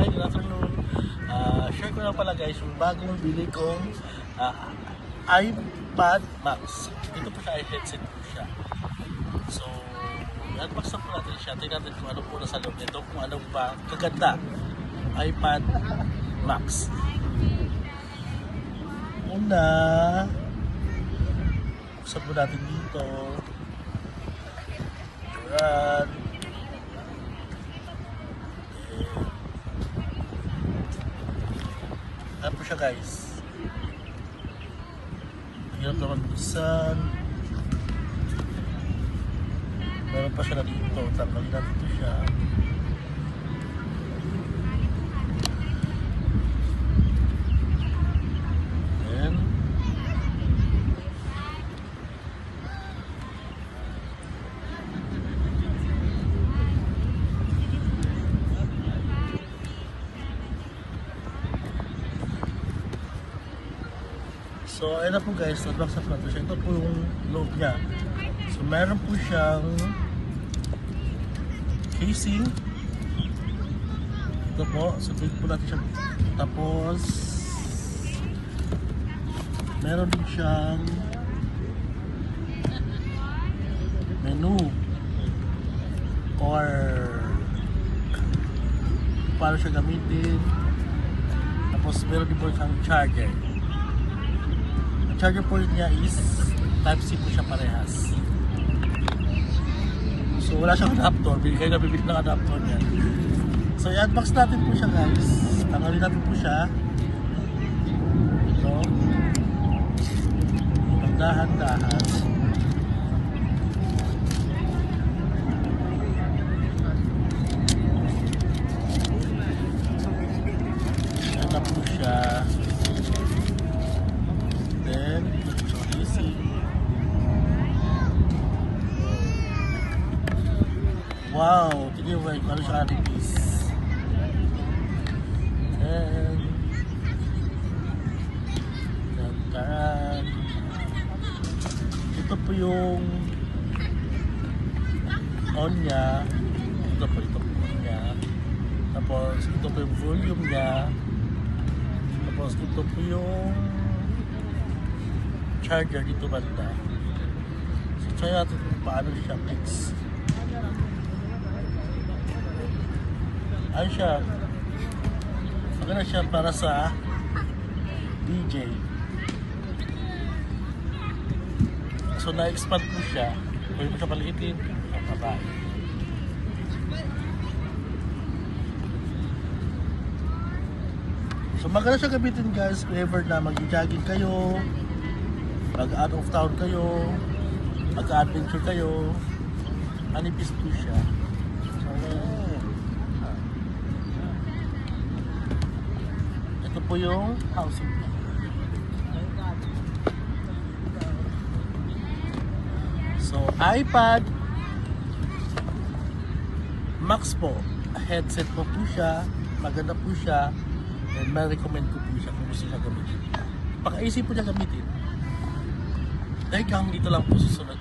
good afternoon. Share ko lang pala guys yung bagong bili kong iPad Max. Ito po siya, headset po siya. So, i-unbox na po natin siya. Tingnan natin kung ano po nasa loob nito, kung ano pa kaganda iPad Max. Una, buksan po natin dito. Ayan. Ayan po siya guys. Hirap naman buksan. Meron pa siya na dito. Tanggalin natin ito siya. Ayan. So, ayun na po guys, unbox na po natin siya. Ito po yung loob niya. So, meron po siyang casing. Ito po, so big po natin siya. Tapos, meron din siyang menu or paano siya gamitin. Tapos, meron din po siyang charger. Charger port niya is Type-C po siya parehas. So wala siyang adapter, kaya nabibili ng adapter niya. So i-unbox natin po siya guys. Tanggalin natin po siya. Ito. Dahan-dahan. Ayan na po siya. Then, so easy. Wow, tignan mo ba ano siya kanipis. And karan. Ito po yung on niya. Ito po on niya. Tapos ito po yung volume niya. Tapos ito po yung charger dito banda. So try natin kung paano siya fix. Ayun siya. Maganda siya para sa DJ. So na-expand po siya. Pwede mo siya paliitin. Bye. So maganda siya gamitin guys. If ever na mag-jogging kayo, mag-out of town kayo, mag-adventure kayo, anipis po siya. Ito po yung housing niya. So, iPad Max po. Headset po siya. Maganda po siya. And may recommend ko po siya kung gusto niya gamitin. Paka-easy po niya gamitin. Dahil hanggang dito lang po susunod.